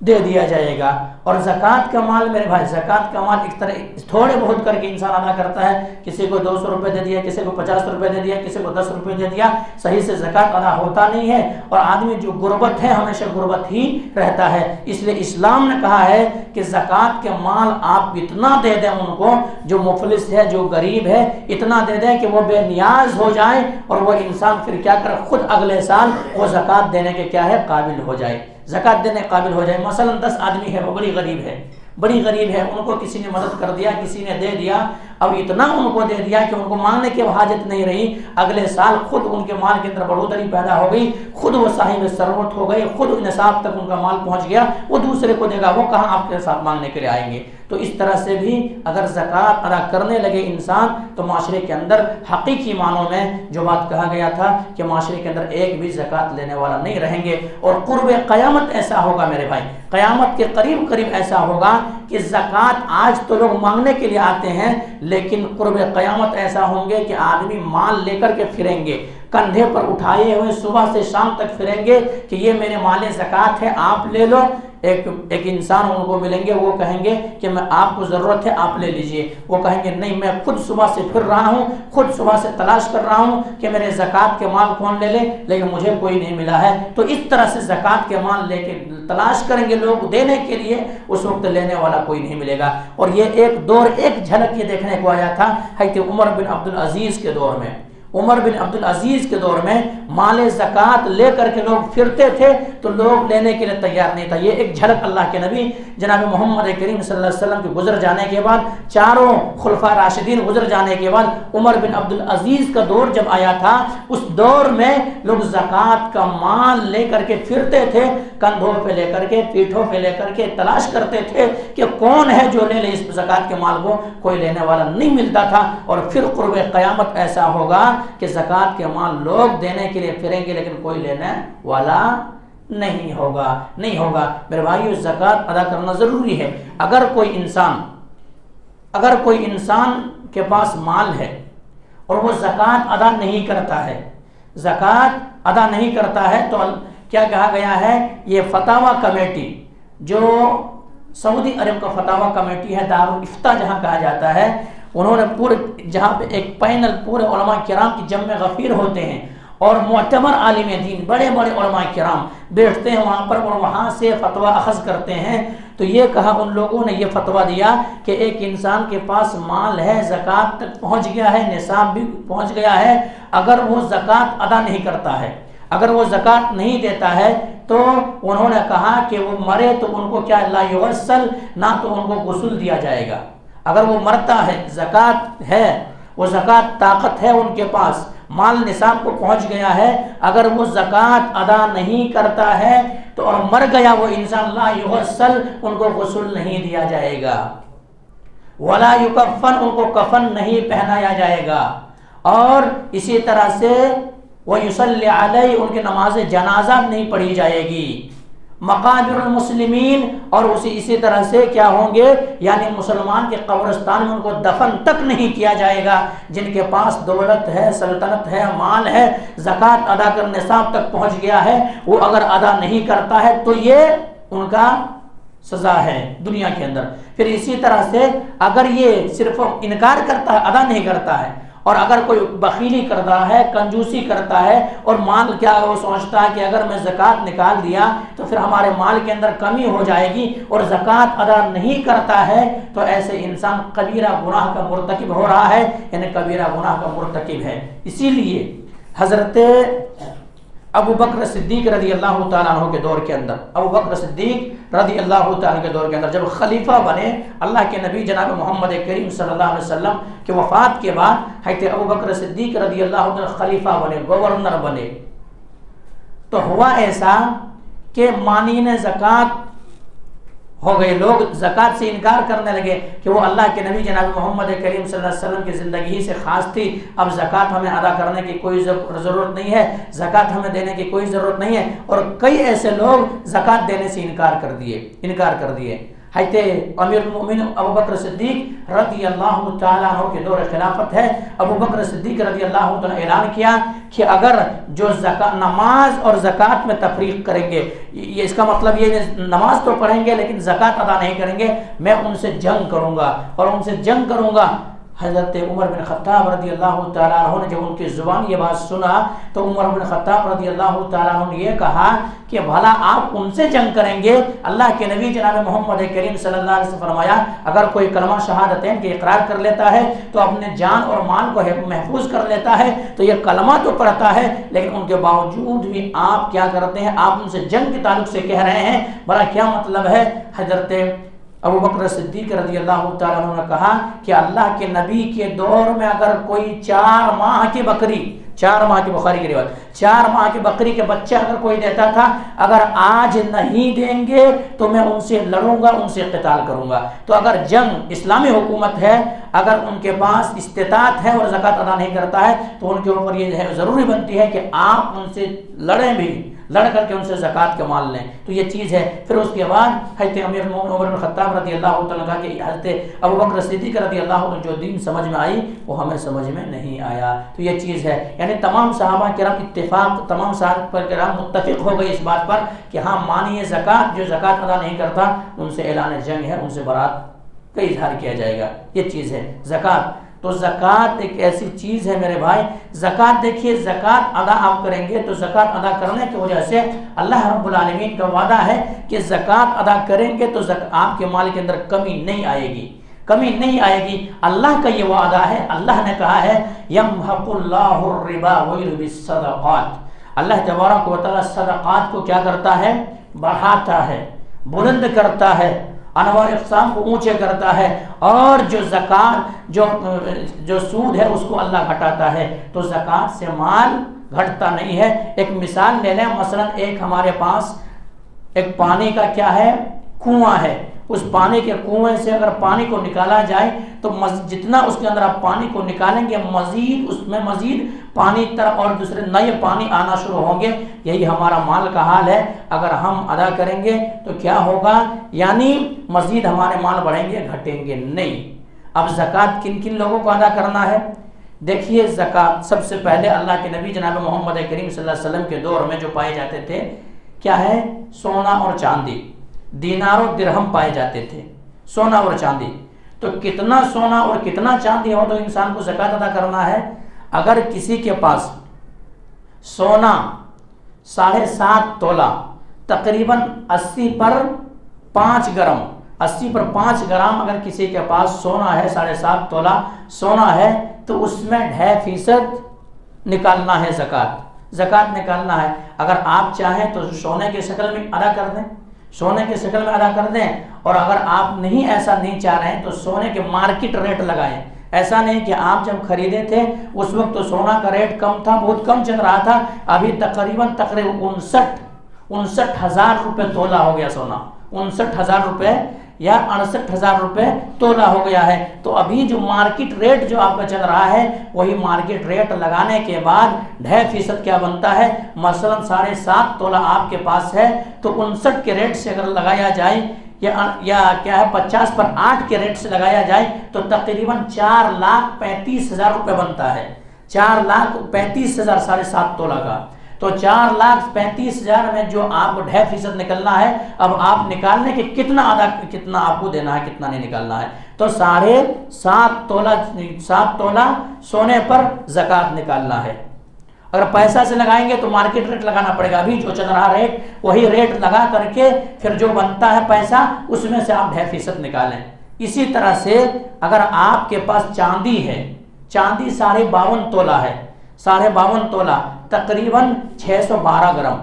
دے دیا جائے گا۔ اور زکوٰۃ کا مال میرے بھائی، زکوٰۃ کا مال ایک طرح تھوڑے بہت کر کے انسان ادا کرتا ہے، کسی کو 200 روپے دے دیا، کسی کو 50 روپے دے دیا، کسی کو 10 روپے دے دیا، صحیح سے زکوٰۃ ادا ہوتا نہیں ہے، اور آدمی جو غربت ہے ہمیشہ غربت ہی رہتا ہے۔ اس لیے اسلام نے کہا ہے کہ زکوٰۃ کے مال آپ اتنا دے دیں ان کو، جو مفلس ہے، جو غریب ہے، اتنا دے دیں کہ وہ بے نیاز ہو جائے، اور وہ انسان پھر کیا کرے؟ خود اگلے سال وہ زکوٰۃ دینے کے کیا ہے؟ قابل ہو جائے، زکوٰۃ دینے قابل ہو جائے۔ مثلا 10 آدمی ہے، وہ بڑی غریب ہے، ان کو کسی نے مدد کر دیا، کسی نے دے دیا، اب اتنا ان کو دے دیا کہ ان کو مانگنے کی حاجت نہیں رہی، اگلے سال خود ان کے مال کے اندر بڑھوتری پیدا ہو گئی، خود وہ صاحب ثروت ہو گئے، خود نصاب تک ان کا مال پہنچ گیا، وہ دوسرے کو دے گا، وہ کہاں آپ کے ساتھ مانگنے کے لیے آئیں گے؟ تو اس طرح سے بھی اگر زکوٰۃ ادا کرنے لگے انسان تو معاشرے کے اندر حقیقی معنوں میں جو بات کہا گیا تھا کہ معاشرے کے اندر ایک بھی زکوٰۃ لینے والا نہیں رہیں گے، اور قرب قیامت ایسا ہوگا میرے بھائی، قیامت کے قریب ایسا ہوگا کہ زکوٰۃ آج تو لوگ مانگنے کے لیے آتے ہیں، لیکن قرب قیامت ایسا ہوں گے کہ آدمی مال لے کر کے پھریں گے، کندھے پر اٹھائے ہوئے صبح سے شام تک پھریں گے کہ یہ میرے مال زکوٰۃ ہے، آپ لے لو۔ ایک انسان ان کو ملیں گے، وہ کہیں گے کہ میں آپ کو ضرورت ہے، آپ لے لیجئے، وہ کہیں گے نہیں میں خود صبح سے پھر رہا ہوں، خود صبح سے تلاش کر رہا ہوں کہ میرے زکوٰۃ کے مال کون لے لے، لیکن مجھے کوئی نہیں ملا ہے۔ تو اس طرح سے زکوٰۃ کے مال لے کے تلاش کریں گے لوگ دینے کے لیے، اس وقت لینے والا کوئی نہیں ملے گا۔ اور یہ ایک دور، ایک جھلک یہ دیکھنے کو آیا تھا حضرت عمر بن عبدالعزیز کے دور میں۔ عمر بن عبدالعزیز کے دور میں مال زکوٰۃ لے کر کے لوگ پھرتے تھے تو لوگ لینے کے لیے تیار نہیں تھا۔ یہ ایک جھلک اللہ کے نبی جناب محمد کریم صلی اللہ علیہ وسلم کے گزر جانے کے بعد، چاروں خلفاء راشدین گزر جانے کے بعد عمر بن عبدالعزیز کا دور جب آیا تھا، اس دور میں لوگ زکوٰۃ کا مال لے کر کے پھرتے تھے، کندھوں پہ لے کر کے، پیٹھوں پہ لے کر کے تلاش کرتے تھے کہ کون ہے جو لے لے اس زکوٰۃ کے مال کو، کوئی لینے والا نہیں ملتا تھا۔ اور پھر قرب قیامت ایسا ہوگا کہ زکوٰۃ کے مال لوگ دینے کے لیے پھریں گے لیکن کوئی لینے والا نہیں ہوگا۔ میرے بھائیو، زکوٰۃ ادا کرنا ضروری ہے۔ اگر کوئی انسان کے پاس مال ہے اور وہ زکوٰۃ ادا نہیں کرتا ہے تو کیا کہا گیا ہے، یہ فتاوی کمیٹی، جو سعودی عرب کا فتاوی کمیٹی ہے، دارالافتاء جہاں کہا جاتا ہے، انہوں نے پورے جہاں پہ ایک پینل پورے علماء کرام کی جمع غفیر ہوتے ہیں اور معتبر عالم دین، بڑے بڑے علماء کرام بیٹھتے ہیں وہاں پر اور وہاں سے فتویٰ اخذ کرتے ہیں، تو یہ کہا ان لوگوں نے، یہ فتویٰ دیا کہ ایک انسان کے پاس مال ہے، زکوٰۃ تک پہنچ گیا ہے، نصاب بھی پہنچ گیا ہے، اگر وہ زکوٰۃ ادا نہیں کرتا ہے، اگر وہ زکوٰۃ نہیں دیتا ہے تو انہوں نے کہا کہ وہ مرے تو ان کو کیا لا یغسل، نہ تو ان کو غسل دیا جائے گا۔ اگر وہ مرتا ہے، زکوٰۃ ہے، وہ زکوٰۃ طاقت ہے ان کے پاس، مال نصاب کو پہنچ گیا ہے، اگر وہ زکوٰۃ ادا نہیں کرتا ہے تو اور مر گیا وہ انسان، لا یغسل، ان کو غسل نہیں دیا جائے گا، ولا یکفن، ان کو کفن نہیں پہنایا جائے گا، اور اسی طرح سے وَيُصَلِّ عَلَيْهِ، ان کی نماز جنازہ نہیں پڑھی جائے گی، مقابر المسلمین، اور اسی طرح سے کیا ہوں گے، یعنی مسلمان کے قبرستان میں ان کو دفن تک نہیں کیا جائے گا۔ جن کے پاس دولت ہے، سلطنت ہے، مال ہے، زکوٰۃ ادا کرنے نصاب تک پہنچ گیا ہے، وہ اگر ادا نہیں کرتا ہے تو یہ ان کا سزا ہے دنیا کے اندر۔ پھر اسی طرح سے اگر یہ صرف انکار کرتا ہے، ادا نہیں کرتا ہے، اور اگر کوئی بخیلی کرتا ہے، کنجوسی کرتا ہے، اور مال کیا وہ سوچتا ہے کہ اگر میں زکوٰۃ نکال دیا تو پھر ہمارے مال کے اندر کمی ہو جائے گی، اور زکوٰۃ ادا نہیں کرتا ہے، تو ایسے انسان کبیرہ گناہ کا مرتکب ہو رہا ہے، یعنی کبیرہ گناہ کا مرتکب ہے۔ اسی لیے حضرت ابو بکر صدیق رضی اللہ تعالیٰ عنہ کے دور کے اندر، ابو بکر صدیق رضی اللہ تعالیٰ کے دور کے اندر جب خلیفہ بنے اللہ کے نبی جناب محمد کریم صلی اللہ علیہ وسلم کے وفات کے بعد، حضرت ابو بکر صدیق رضی اللہ تعالیٰ خلیفہ بنے، گورنر بنے، تو ہوا ایسا کہ مانین زکوٰۃ ہو گئے، لوگ زکوٰۃ سے انکار کرنے لگے کہ وہ اللہ کے نبی جناب محمد کریم صلی اللہ علیہ وسلم کی زندگی سے خاص تھی، اب زکوٰۃ ہمیں ادا کرنے کی کوئی ضرورت نہیں ہے، زکوٰۃ ہمیں دینے کی کوئی ضرورت نہیں ہے، اور کئی ایسے لوگ زکوٰۃ دینے سے انکار کر دیے۔ حضرت امیر المؤمنین ابو بکر صدیق رضی اللہ تعالیٰ عنہ کے دور خلافت ہے، ابو بکر صدیق رضی اللہ تعالیٰ نے اعلان کیا کہ اگر جو نماز اور زکوٰۃ میں تفریق کریں گے، یہ اس کا مطلب یہ نماز تو پڑھیں گے لیکن زکوٰۃ ادا نہیں کریں گے، میں ان سے جنگ کروں گا اور ان سے جنگ کروں گا۔ حضرت عمر بن خطاب رضی اللہ تعالیٰ عنہ نے جب ان کی زبان یہ بات سنا تو عمر بن خطاب رضی اللہ تعالیٰ عنہ نے یہ کہا کہ بھلا آپ ان سے جنگ کریں گے؟ اللہ کے نبی جناب محمد کریم صلی اللہ علیہ وسلم فرمایا اگر کوئی کلمہ شہادتین کے اقرار کر لیتا ہے تو اپنے جان اور مال کو محفوظ کر لیتا ہے، تو یہ کلمہ تو پڑھتا ہے لیکن ان کے باوجود بھی آپ کیا کرتے ہیں، آپ ان سے جنگ کے تعلق سے کہہ رہے ہیں، بھلا کیا مطلب ہے؟ حضرت ابو بکر صدیق رضی اللہ تعالیٰ عنہ نے کہا کہ اللہ کے نبی کے دور میں اگر کوئی 4 ماہ کی بکری، 4 ماہ کی بخاری کی روایت، 4 ماہ کی بکری کے بچہ اگر کوئی دیتا تھا، اگر آج نہیں دیں گے تو میں ان سے لڑوں گا، ان سے قتال کروں گا۔ تو اگر جنگ اسلامی حکومت ہے، اگر ان کے پاس استطاعت ہے اور زکوٰۃ ادا نہیں کرتا ہے تو ان کے اوپر یہ ضروری بنتی ہے کہ آپ ان سے لڑیں بھی، لڑ کر کے ان سے زکوٰۃ کے مال لیں، تو یہ چیز ہے۔ پھر اس کے بعد حضرت امیر المؤمنین عمر بن خطاب رضی اللہ تعالیٰ عنہ کہ حضرت ابو بکر صدیق رضی اللہ عنہ جو دین سمجھ میں آئی وہ ہمیں سمجھ میں نہیں آیا، تو یہ چیز ہے۔ یعنی تمام صحابہ کرام اتفاق، تمام صحابہ کرام متفق ہو گئے اس بات پر کہ ہاں مانیے زکوٰۃ، جو زکوٰۃ ادا نہیں کرتا ان سے اعلان جنگ ہے، ان سے برات کا اظہار کیا جائے گا، یہ چیز ہے زکوٰۃ۔ تو زکوٰۃ ایک ایسی چیز ہے میرے بھائی، زکوٰۃ دیکھیے، زکوٰۃ ادا آپ کریں گے تو زکوٰۃ ادا کرنے کی وجہ سے اللہ رب العالمین کا وعدہ ہے کہ زکوٰۃ ادا کریں گے تو آپ کے مال کے اندر کمی نہیں آئے گی، کمی نہیں آئے گی۔ اللہ کا یہ وعدہ ہے، اللہ نے کہا ہے یمحق اللہ الربا ویربی الصدقات، اللہ تبارک و تعالیٰ صدقات کو کیا کرتا ہے؟ بڑھاتا ہے، بلند کرتا ہے، انواع اقسام کو اونچے کرتا ہے، اور جو زکات جو سود ہے اس کو اللہ گھٹاتا ہے۔ تو زکات سے مال گھٹتا نہیں ہے۔ ایک مثال لے لیں، مثلا ایک ہمارے پاس ایک پانی کا کیا ہے؟ کنواں ہے۔ اس پانی کے کنویں سے اگر پانی کو نکالا جائے تو جتنا اس کے اندر آپ پانی کو نکالیں گے مزید اس میں مزید پانی طرف اور دوسرے نئے پانی آنا شروع ہوں گے۔ یہی ہمارا مال کا حال ہے، اگر ہم ادا کریں گے تو کیا ہوگا؟ یعنی مزید ہمارے مال بڑھیں گے، گھٹیں گے نہیں۔ اب زکوٰۃ کن کن لوگوں کو ادا کرنا ہے؟ دیکھیے زکوٰۃ سب سے پہلے اللہ کے نبی جناب محمد کریم صلی اللہ علیہ وسلم کے دور میں جو پائے جاتے تھے کیا ہے؟ سونا اور چاندی، دینار و درہم پائے جاتے تھے، سونا اور چاندی۔ تو کتنا سونا اور کتنا چاندی ہو تو انسان کو زکوٰۃ ادا کرنا ہے؟ اگر کسی کے پاس سونا 7.5 تولہ تقریباً 80 پر 5 گرام، 80 پر 5 گرام اگر کسی کے پاس سونا ہے، 7.5 تولہ سونا ہے، تو اس میں 2.5% نکالنا ہے زکوٰۃ نکالنا ہے۔ اگر آپ چاہیں تو سونے کی شکل میں ادا کر دیں، سونے کی شکل میں ادا کر دیں، اور اگر آپ ایسا نہیں چاہ رہے ہیں تو سونے کے مارکیٹ ریٹ لگائیں۔ ایسا نہیں کہ آپ جب خریدے تھے اس وقت تو سونا کا ریٹ کم تھا، بہت کم چل رہا تھا، ابھی تقریباً 59,000 روپے تولہ ہو گیا سونا، 59,000 روپے یا 68,000 روپے تولہ ہو گیا ہے۔ تو ابھی جو مارکیٹ ریٹ جو آپ کا چل رہا ہے وہی مارکیٹ ریٹ لگانے کے بعد 2.5% کیا بنتا ہے؟ مثلا 7.5 تولہ آپ کے پاس ہے تو 59 کے ریٹ سے اگر لگایا جائے یا کیا ہے 50 پر 8 کے ریٹ سے لگایا جائے تو تقریباً 4,35,000 روپے بنتا ہے۔ 4,35,000 7.5 تولہ کا، تو 4,35,000 میں جو آپ کو 2.5% نکلنا ہے، اب آپ نکالنے کے کتنا آپ کو دینا ہے، کتنا نہیں نکالنا ہے۔ تو 7.5 تولہ سونے پر زکوٰۃ نکالنا ہے۔ اگر پیسہ سے لگائیں گے تو مارکیٹ ریٹ لگانا پڑے گا، ابھی جو چل رہا ریٹ وہی ریٹ لگا کر کے پھر جو بنتا ہے پیسہ اس میں سے آپ 2.5% نکالیں۔ اسی طرح سے اگر آپ کے پاس چاندی ہے، چاندی 52.5 تولہ ہے، 52.5 تولہ تقریباً 612 گرام،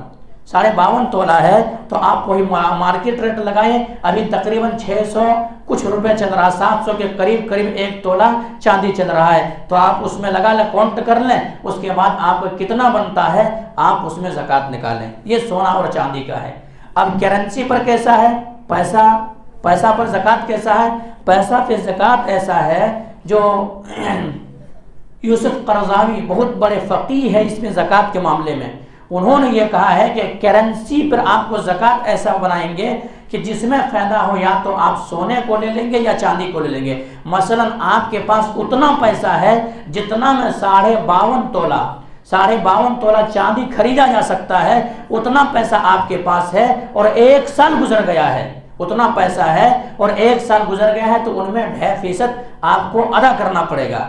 52.5 تولہ ہے، تو آپ وہی مارکیٹ ریٹ لگائیں، ابھی تقریباً 600 کچھ روپے چل رہا، 700 کے قریب 1 تولہ چاندی چل رہا ہے، تو آپ اس میں لگا لیں، کاؤنٹ کر لیں، اس کے بعد آپ کو کتنا بنتا ہے آپ اس میں زکوٰۃ نکالیں۔ یہ سونا اور چاندی کا ہے۔ اب کرنسی پر کیسا ہے؟ پیسہ پر زکوٰۃ کیسا ہے؟ پیسہ پہ زکوٰۃ ایسا ہے جو یوسف قرضاوی بہت بڑے فقیہ ہے اس میں زکوٰۃ کے معاملے میں، انہوں نے یہ کہا ہے کہ کرنسی پر آپ کو زکوٰۃ ایسا بنائیں گے کہ جس میں فائدہ ہو، یا تو آپ سونے کو لے لیں گے یا چاندی کو لے لیں گے۔ مثلا آپ کے پاس اتنا پیسہ ہے جتنا میں 52.5 تولہ چاندی خریدا جا سکتا ہے، اتنا پیسہ آپ کے پاس ہے اور 1 سال گزر گیا ہے، اتنا پیسہ ہے اور 1 سال گزر گیا ہے، تو ان میں 2.5% آپ کو ادا کرنا پڑے گا۔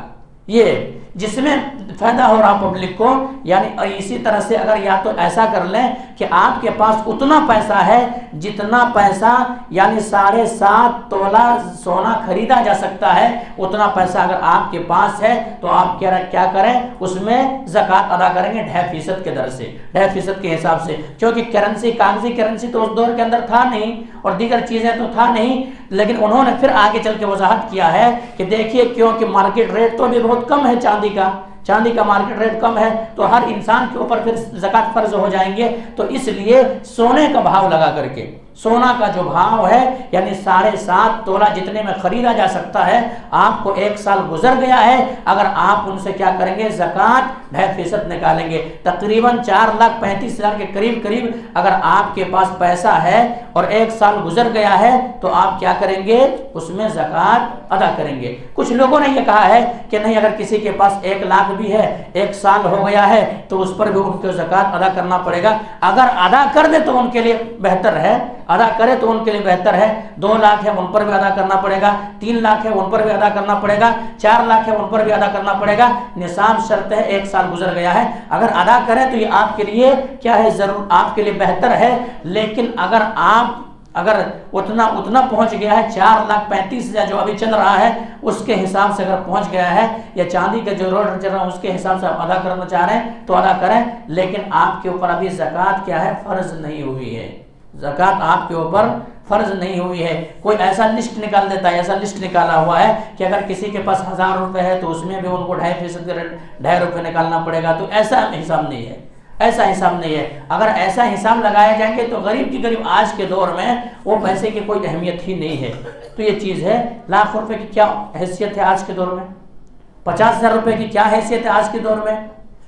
یہ جس میں فائدہ ہو رہا پبلک کو، یعنی اسی طرح سے اگر یا تو ایسا کر لیں کہ آپ کے پاس اتنا پیسہ ہے جتنا پیسہ یعنی 7.5 تولہ سونا خریدا جا سکتا ہے، اتنا پیسہ اگر آپ کے پاس ہے تو آپ کیا کریں؟ اس میں زکوٰۃ ادا کریں گے 2.5% کے در سے، 2.5% کے حساب سے، کیونکہ کرنسی کاغذی کرنسی تو اس دور کے اندر تھا نہیں اور دیگر چیزیں تو تھا نہیں، لیکن انہوں نے پھر آگے چل کے وضاحت کیا ہے کہ دیکھیے کیونکہ مارکیٹ ریٹ تو بھی بہت کم ہے، چاندی کا مارکیٹ ریٹ کم ہے، تو ہر انسان کے اوپر پھر زکوٰۃ فرض ہو جائیں گے، تو اس لیے سونے کا بھاؤ لگا کر کے، سونا کا جو بھاؤ ہے یعنی 7.5 تولہ جتنے میں خریدا جا سکتا ہے، آپ کو 1 سال گزر گیا ہے، اگر آپ ان سے کیا کریں گے؟ زکوٰۃ 2.5% نکالیں گے، تقریباً 4,35,000 کے قریب اگر آپ کے پاس پیسہ ہے اور 1 سال گزر گیا ہے تو آپ کیا کریں گے؟ اس میں زکوٰۃ ادا کریں گے۔ کچھ لوگوں نے یہ کہا ہے کہ نہیں، اگر کسی کے پاس 1 لاکھ بھی ہے، 1 سال ہو گیا ہے تو اس پر بھی ان کو زکوٰۃ ادا کرنا پڑے گا۔ اگر ادا کر دے تو ان کے لیے بہتر ہے، ادا کرے تو ان کے لیے بہتر ہے۔ 2 لاکھ ہے ان پر بھی ادا کرنا پڑے گا، 3 لاکھ ہے ان پر بھی ادا کرنا پڑے گا، 4 لاکھ ہے ان پر بھی ادا کرنا پڑے گا۔ نصاب شرط ہے 1 سال گزر گیا ہے، اگر ادا کریں تو یہ آپ کے لیے کیا ہے؟ ضرور آپ کے لیے بہتر ہے، لیکن اگر آپ اگر اتنا پہنچ گیا ہے 4,35,000 جو ابھی چل رہا ہے اس کے حساب سے اگر پہنچ گیا ہے، یا چاندی کا جو ریٹ چل رہا ہے اس کے حساب سے آپ ادا کرنا چاہ رہے ہیں تو ادا کریں، لیکن آپ کے اوپر ابھی زکوٰۃ کیا ہے؟ فرض نہیں ہوئی ہے۔ زکوٰۃ آپ کے اوپر فرض نہیں ہوئی ہے۔ کوئی ایسا لسٹ نکال دیتا ہے، ایسا لسٹ نکالا ہوا ہے کہ اگر کسی کے پاس 1,000 روپے ہے تو اس میں بھی ان کو 2.5% کا 2.5 روپے نکالنا پڑے گا، تو ایسا حساب نہیں ہے، ایسا حساب نہیں ہے۔ اگر ایسا حساب لگائے جائیں گے تو غریب کی غریب آج کے دور میں وہ پیسے کی کوئی اہمیت ہی نہیں ہے۔ تو یہ چیز ہے، لاکھ روپے کی کیا حیثیت ہے آج کے دور میں، 50,000 روپے کی کیا حیثیت ہے آج کے دور میں،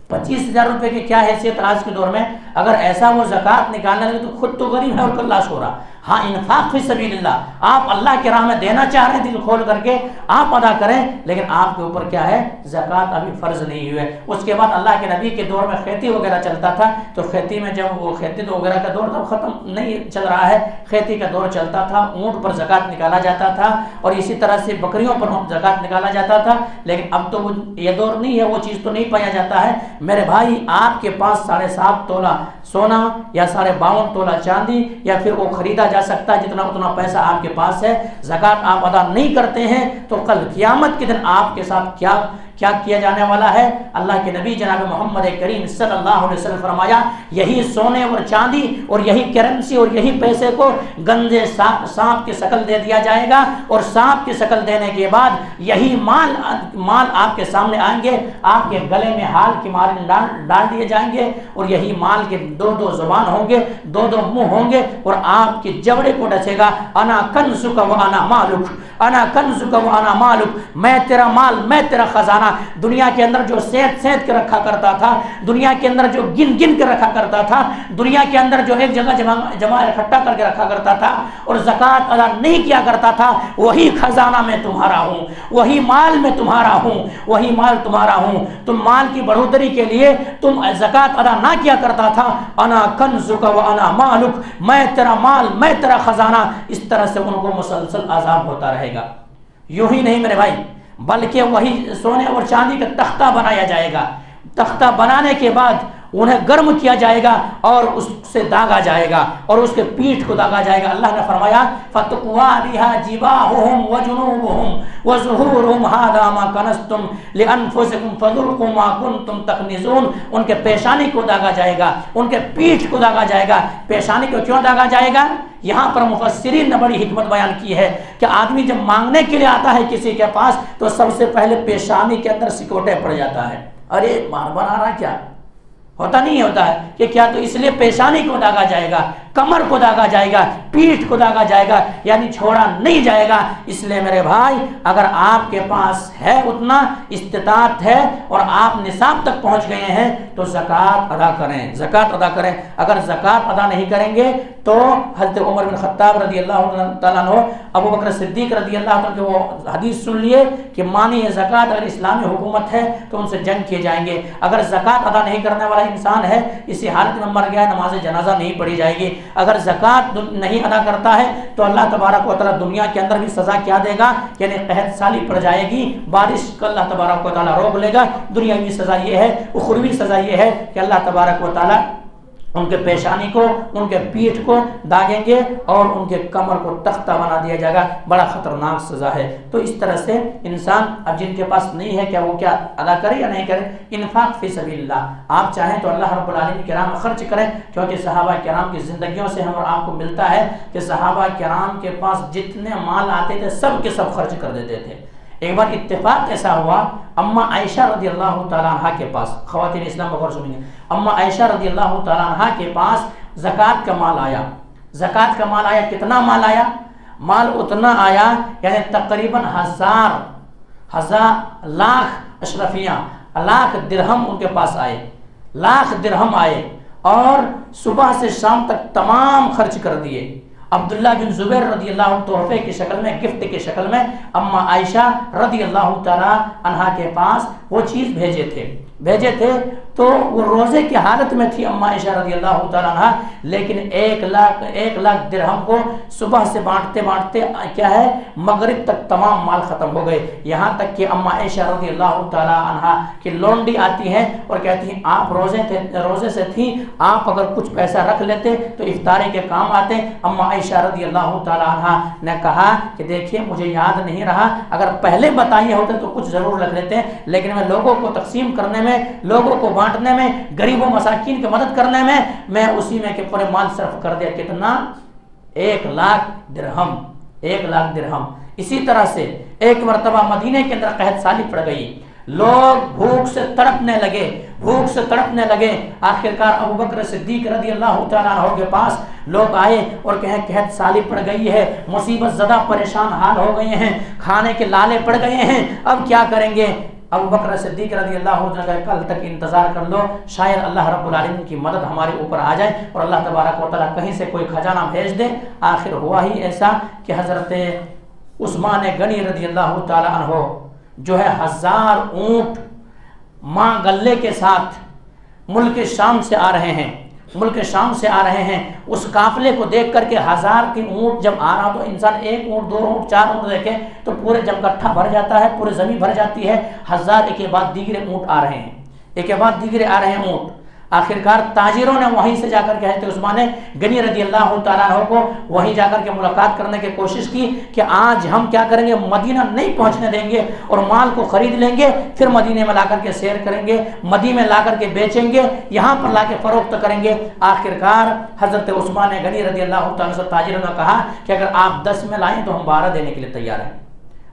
25,000 روپے کی کیا حیثیت آج کے دور میں۔ اگر ایسا وہ زکوٰۃ نکالنے لگے تو خود تو غریب ہے اور کلاش ہو رہا۔ ہاں انفاق فی سبیل اللہ، آپ اللہ کے راہ میں دینا چاہ رہے ہیں دل کھول کر کے، آپ ادا کریں، لیکن آپ کے اوپر کیا ہے؟ زکوٰۃ ابھی فرض نہیں ہوئی ہے۔ اس کے بعد اللہ کے نبی کے دور میں کھیتی وغیرہ چلتا تھا، تو کھیتی میں جب وہ کھیتی وغیرہ کا دور تب ختم نہیں چل رہا ہے، کھیتی کا دور چلتا تھا، اونٹ پر زکوٰۃ نکالا جاتا تھا، اور اسی طرح سے بکریوں پر زکوٰۃ نکالا جاتا تھا۔ لیکن اب تو یہ دور نہیں ہے، وہ چیز تو نہیں پایا جاتا ہے۔ میرے بھائی، آپ کے پاس 7.5 تولہ سونا یا 52.5 تولہ چاندی، یا پھر وہ خریدا جا سکتا ہے جتنا اتنا پیسہ آپ کے پاس ہے، زکوٰۃ آپ ادا نہیں کرتے ہیں تو کل قیامت کے دن آپ کے ساتھ کیا کیا جانے والا ہے؟ اللہ کے نبی جناب محمد کریم صلی اللہ علیہ وسلم فرمایا، یہی سونے اور چاندی اور یہی کرنسی اور یہی پیسے کو گندے سانپ کی شکل دے دیا جائے گا، اور سانپ کی شکل دینے کے بعد یہی مال آپ کے سامنے آئیں گے، آپ کے گلے میں ہال کی مال ڈال دیے جائیں گے، اور یہی مال کے 2 زبان ہوں گے، 2 منہ ہوں گے، اور آپ کی جبڑے کو ڈسے گا، انا کنزک و انا مالک، انا کنزک و انا مالک، میں تیرا مال، میں تیرا خزانہ۔ دنیا کے اندر جو سینت کے رکھا کرتا تھا، دنیا کے اندر جو گن کے رکھا کرتا تھا، دنیا کے اندر جو ایک جگہ جمع اکٹھا کر کے رکھا کرتا تھا اور زکوٰۃ ادا نہیں کیا کرتا تھا، وہی خزانہ میں تمہارا ہوں، وہی مال میں تمہارا ہوں، وہی مال تمہارا ہوں۔ تم مال کی بڑھوتری کے لیے تم زکوٰۃ ادا نہ کیا کرتا تھا، انا کنزک و انا مالک، میں تیرا مال، میں تیرا خزانہ۔ اس طرح سے ان کو مسلسل عذاب ہوتا رہے گا۔ یوں ہی نہیں میرے بھائی، بلکہ وہی سونے اور چاندی کا تختہ بنایا جائے گا، تختہ بنانے کے بعد انہیں گرم کیا جائے گا اور اس سے داغا جائے گا اور اس کے پیٹھ کو داغا جائے گا۔ اللہ نے فرمایا فتقوا بها جباههم وجنوبهم وظهورهم هذا ما كنزتم لانفسكم فذوقوا ما كنتم تكنزون۔ ان کے پیشانی کو داغا جائے گا، ان کے پیٹھ کو داغا جائے گا۔ پیشانی کو کیوں داغا جائے گا؟ یہاں پر مفسرین نے بڑی حکمت بیان کی ہے کہ آدمی جب مانگنے کے لیے آتا ہے کسی کے پاس تو سب سے پہلے پیشانی کے اندر سکوٹے پڑ جاتا ہے، ارے بار بار آ رہا کیا ہوتا نہیں ہوتا ہے کہ کیا، تو اس لیے پیشانی کو داغا جائے گا، کمر کو داغا جائے گا، پیٹھ کو داغا جائے گا، یعنی چھوڑا نہیں جائے گا۔ اس لیے میرے بھائی، اگر آپ کے پاس ہے اتنا استطاعت ہے اور آپ نصاب تک پہنچ گئے ہیں تو زکوٰۃ ادا کریں، زکوٰۃ ادا کریں۔ اگر زکوٰۃ ادا نہیں کریں گے تو حضرت عمر بن خطاب رضی اللہ تعالیٰ عنہ، ابو بکر صدیق رضی اللہ تعالیٰ عنہ، وہ حدیث سن لیے کہ مانی زکوٰۃ، اگر اسلامی حکومت ہے تو ان سے جنگ کیے جائیں گے۔ اگر زکوٰۃ ادا نہیں کرنے والا انسان ہے، اسی حالت میں مر گیا، نماز جنازہ نہیں پڑھی جائے گی۔ اگر زکوٰۃ نہیں ادا کرتا ہے تو اللہ تبارک و تعالیٰ دنیا کے اندر بھی سزا کیا دے گا، یعنی قحط سالی پڑ جائے گی، بارش کو اللہ تبارک و تعالیٰ روک لے گا۔ دنیاوی سزا یہ ہے، اخروی سزا یہ ہے کہ اللہ تبارک و تعالیٰ ان کے پیشانی کو، ان کے پیٹھ کو داغیں گے اور ان کے کمر کو تختہ بنا دیا جائے گا۔ بڑا خطرناک سزا ہے۔ تو اس طرح سے انسان، اب جن کے پاس نہیں ہے، کیا وہ کیا ادا کرے یا نہیں کرے؟ انفاق فی سبیل اللہ، آپ چاہیں تو اللہ رب العالمین کے راہ میں خرچ کریں، کیونکہ صحابہ کرام کی زندگیوں سے ہم اور آپ کو ملتا ہے کہ صحابہ کرام کے پاس جتنے مال آتے تھے سب کے سب خرچ کر دیتے تھے۔ ایک بار اتفاق ایسا ہوا، اما عائشہ رضی اللہ تعالیٰ عنہ کے پاس، خواتین اسلام غور سنیں گے، اما عائشہ رضی اللہ تعالیٰ عنہ کے پاس زکوٰۃ کا مال آیا۔ زکوٰۃ کا مال آیا، کتنا مال آیا؟ مال اتنا آیا، یعنی تقریباً لاکھ اشرفیاں، لاکھ درہم ان کے پاس آئے، لاکھ درہم آئے، اور صبح سے شام تک تمام خرچ کر دیے۔ عبداللہ بن زبیر رضی اللہ عنہ تحفے کی شکل میں، گفٹ کی شکل میں اما عائشہ رضی اللہ تعالی عنہا کے پاس وہ چیز بھیجے تھے، تو وہ روزے کی حالت میں تھی اما عائشہ رضی اللہ تعالیٰ عنہ، لیکن 1,00,000 درہم کو صبح سے بانٹتے بانٹتے کیا ہے مغرب تک تمام مال ختم ہو گئے، یہاں تک کہ اما عائشہ رضی اللہ تعالیٰ عنہ کی لونڈی آتی ہے اور کہتی ہیں آپ روزے سے تھی، آپ اگر کچھ پیسہ رکھ لیتے تو افطاری کے کام آتے۔ اما عائشہ رضی اللہ تعالیٰ عنہ نے کہا کہ دیکھیے مجھے یاد نہیں رہا، اگر پہلے بتائیے ہوتے تو کچھ ضرور رکھ لیتے ہیں، لیکن میں لوگوں کو تقسیم کرنے میں، لوگوں کو بانٹنے میں، غریبوں مساکین کی مدد کرنے میں اسی میں کہ پورے مال صرف کر دیا۔ کتنا؟ 1,00,000 درہم، 1,00,000 درہم۔ اسی طرح سے ایک مرتبہ مدینے کے اندر قحط سالی پڑ گئی، لوگ بھوک سے تڑپنے لگے، آخرکار ابوبکر صدیق رضی اللہ تعالیٰ عنہ کے پاس لوگ آئے اور کہیں قحط سالی پڑ گئی ہے، مصیبت زدہ پریشان حال ہو گئے ہیں، کھانے کے لالے پڑ گئے ہیں، اب کیا کریں گے؟ ابوبکر صدیق رضی اللہ عنہ نے کہا کل تک انتظار کر لو، شاید اللہ رب العالمین کی مدد ہمارے اوپر آ جائے اور اللہ تبارک و تعالیٰ کہیں سے کوئی خزانہ بھیج دے۔ آخر ہوا ہی ایسا کہ حضرت عثمان غنی رضی اللہ تعالیٰ عنہ جو ہے 1000 اونٹ ماں گلے کے ساتھ ملک شام سے آ رہے ہیں، اس قافلے کو دیکھ کر کے 1000 کی اونٹ جب آ رہا تو انسان 1 اونٹ 2 اونٹ 4 اونٹ دیکھے تو پورے جب گٹھا بھر جاتا ہے، پورے زمین بھر جاتی ہے۔ 1000 ایک کے بعد دیگرے اونٹ آ رہے ہیں، اونٹ۔ آخرکار تاجروں نے وہیں سے جا کر کے حضرت عثمان غنی رضی اللہ تعالیٰ عنہ کو وہیں جا کر کے ملاقات کرنے کی کوشش کی کہ آج ہم کیا کریں گے، مدینہ نہیں پہنچنے دیں گے اور مال کو خرید لیں گے، پھر مدینے میں لا کر کے سیر کریں گے، مدینے میں لا کر کے بیچیں گے، یہاں پر لا کے فروخت کریں گے۔ آخرکار حضرت عثمان غنی رضی اللہ تعالیٰ عنہ تاجروں نے کہا کہ اگر آپ 10 میں لائیں تو ہم 12 دینے کے لیے تیار ہیں،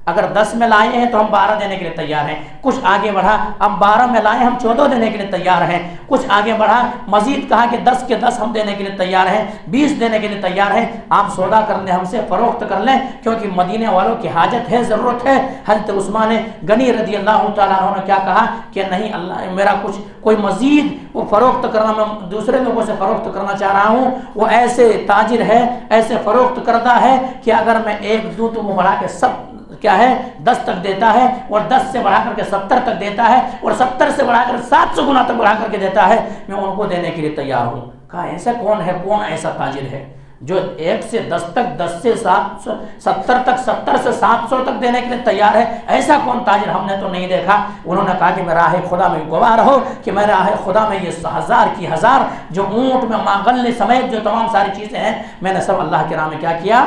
اگر 10 میں لائے ہیں تو ہم 12 دینے کے لیے تیار ہیں۔ کچھ آگے بڑھا، اب 12 میں لائے ہم 14 دینے کے لیے تیار ہیں۔ کچھ آگے بڑھا، مزید کہا کہ 10 کے 10 ہم دینے کے لیے تیار ہیں، 20 دینے کے لیے تیار ہیں، آپ سودا کر لیں، ہم سے فروخت کر لیں، کیونکہ مدینے والوں کی حاجت ہے، ضرورت ہے۔ حضرت عثمان غنی رضی اللہ تعالیٰ عنہ نے کیا کہا کہ نہیں، اللہ میرا کوئی مزید وہ فروخت کرنا، میں دوسرے لوگوں سے فروخت کرنا چاہ رہا ہوں، وہ ایسے تاجر ہے، ایسے فروخت کرتا ہے کہ اگر میں 1 دوں تو وہ بڑھا کے سب کیا ہے 10 تک دیتا ہے، اور 10 سے بڑھا کر کے 70 تک دیتا ہے، اور 70 سے بڑھا کر 700 گنا تک بڑھا کر کے دیتا ہے، میں ان کو دینے کے لیے تیار ہوں۔ کہا ایسا کون ہے، کون ایسا تاجر ہے جو 1 سے 10 تک، 10 سے 70 تک، 70 سے 700 تک دینے کے لیے تیار ہے؟ ایسا کون تاجر ہم نے تو نہیں دیکھا۔ انہوں نے کہا کہ میں راہ خدا میں گواہ رہو کہ میں راہ خدا میں یہ 1000 کی 1000 جو اونٹ میں ماغل سمیت جو تمام ساری چیزیں ہیں، میں نے سب اللہ کے راہ میں کیا کیا،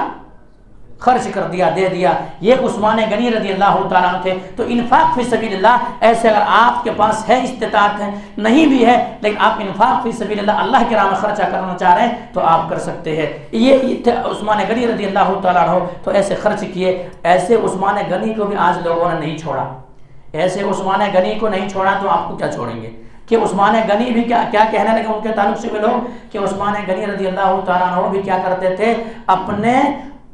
خرچ کر دیا، دے دیا۔ یہ عثمان غنی رضی اللہ تعالیٰ عنہ تھے۔ تو انفاق فی سبیل اللہ، ایسے اگر آپ کے پاس ہے، استطاعت ہے، نہیں بھی ہے، لیکن آپ انفاق فی سبیل اللہ کے راہ میں خرچہ کرنا چاہ رہے ہیں تو آپ کر سکتے ہیں۔ یہ تھے عثمان غنی رضی اللہ تعالیٰ عنہ، تو ایسے خرچ کیے۔ ایسے عثمان غنی کو بھی آج لوگوں نے نہیں چھوڑا، ایسے عثمان غنی کو نہیں چھوڑا تو آپ کو کیا چھوڑیں گے؟ کہ عثمان غنی بھی کیا کہنے لگے ان کے تعلق سے بھی لوگ کہ عثمان غنی رضی اللہ تعالیٰ عنہ بھی کیا کرتے تھے،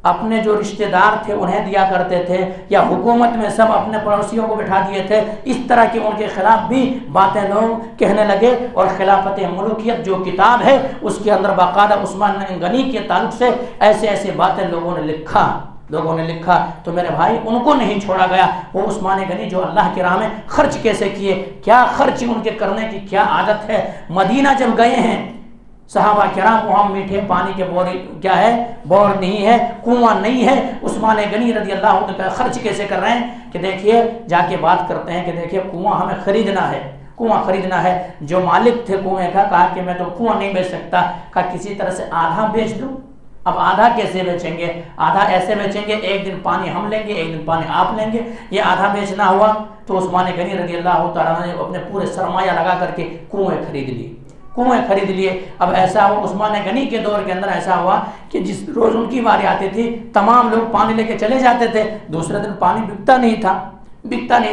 اپنے جو رشتہ دار تھے انہیں دیا کرتے تھے، یا حکومت میں سب اپنے پڑوسیوں کو بٹھا دیے تھے۔ اس طرح کی ان کے خلاف بھی باتیں لوگ کہنے لگے، اور خلافت ملوکیت جو کتاب ہے اس کے اندر باقاعدہ عثمان غنی کے تعلق سے ایسے باتیں لوگوں نے لکھا۔ تو میرے بھائی ان کو نہیں چھوڑا گیا۔ وہ عثمان غنی جو اللہ کی راہ میں خرچ کیسے کیے، کیا خرچ ان کے کرنے کی کیا عادت ہے۔ مدینہ جب گئے ہیں صحابہ کرام، وہاں میٹھے پانی کے بور نہیں ہے، کنواں نہیں ہے۔ عثمان غنی رضی اللہ عنہ کا خرچ کیسے کر رہے ہیں کہ دیکھیے، جا کے بات کرتے ہیں کہ دیکھیے کنواں ہمیں خریدنا ہے۔ جو مالک تھے کنویں کا کہا کہ میں تو کنواں نہیں بیچ سکتا، کہا کسی طرح سے آدھا بیچ دوں۔ اب آدھا کیسے بیچیں گے؟ آدھا ایسے بیچیں گے، 1 دن پانی ہم لیں گے، 1 دن پانی آپ لیں گے، یہ آدھا بیچنا ہوا۔ تو عثمان غنی رضی اللہ تعالیٰ نے اپنے پورے سرمایہ لگا کر کے کنویں خرید لیے۔ اب ایسا ہوا عثمان غنی کے دور کے اندر ایسا ہوا کہ جس روز ان کی باری آتی تھی تمام لوگ پانی لے کے چلے جاتے تھے، دوسرے دن پانی بکتا نہیں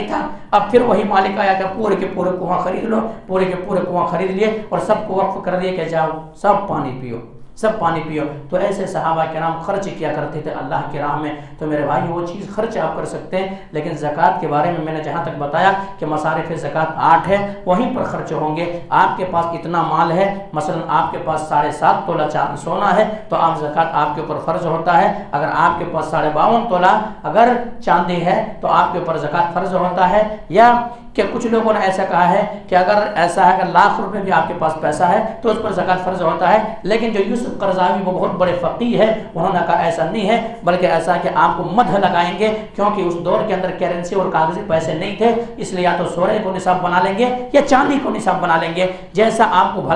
تھا۔ اب پھر وہی مالک آیا کہ پورے کے پورے کنواں خرید لو، پورے کے پورے کنواں خرید لیے اور سب کو وقف کر دیے کہ جاؤ سب پانی پیو۔ تو ایسے صحابہ کرام خرچ کیا کرتے تھے اللہ کی راہ میں۔ تو میرے بھائی وہ چیز خرچ آپ کر سکتے ہیں، لیکن زکوٰۃ کے بارے میں نے جہاں تک بتایا کہ مصارف زکوٰۃ 8 ہے، وہیں پر خرچ ہوں گے۔ آپ کے پاس اتنا مال ہے، مثلا آپ کے پاس 7.5 تولہ سونا ہے تو آپ زکوٰۃ آپ کے اوپر فرض ہوتا ہے۔ اگر آپ کے پاس 52.5 تولہ اگر چاندی ہے تو آپ کے اوپر زکوٰۃ فرض ہوتا ہے، یا کہ کچھ لوگوں نے ایسا کہا ہے کہ اگر ایسا ہے کہ لاکھ روپے بھی آپ کے پاس پیسہ ہے تو اس پر زکوٰۃ فرض ہوتا ہے، لیکن جو یوسف قرضاوی وہ بہت بڑے فقیہ ہے، انہوں نے کہا ایسا نہیں ہے، بلکہ ایسا ہے کہ آپ کو مدح لگائیں گے، کیونکہ اس دور کے اندر کرنسی اور کاغذی پیسے نہیں تھے، اس لیے یا تو سونے کو نصاب بنا لیں گے یا چاندی کو نصاب بنا لیں گے، جیسا آپ کو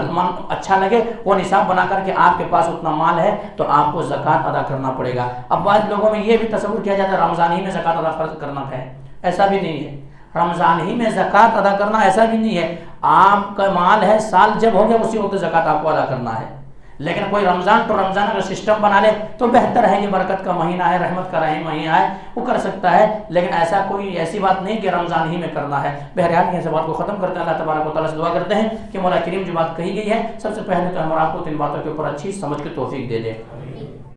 اچھا لگے وہ نصاب بنا کر کے آپ کے پاس اتنا مال ہے تو آپ کو زکوٰۃ ادا کرنا پڑے گا۔ اب بعض لوگوں میں یہ بھی تصور کیا جاتا ہے رمضان ہی میں زکوٰۃ ادا فرض کرنا ہے، ایسا بھی نہیں ہے، رمضان ہی میں زکوٰۃ ادا کرنا ایسا بھی نہیں ہے، آپ کا مال ہے سال جب ہو گیا اسی وقت زکوٰۃ آپ کو ادا کرنا ہے، لیکن کوئی رمضان تو رمضان اگر سسٹم بنا لے تو بہتر ہے، یہ برکت کا مہینہ ہے، رحمت کا مہینہ ہے، وہ کر سکتا ہے، لیکن ایسا کوئی ایسی بات نہیں کہ رمضان ہی میں کرنا ہے۔ بہرحال یہ بات کو ختم کرتے ہیں، اللہ تبارک و تعالیٰ سے دعا کرتے ہیں کہ مولا کریم جو بات کہی گئی ہے سب سے پہلے تو ہم اور آپ کو ان باتوں کے اوپر اچھی سمجھ کے توفیق دے دے۔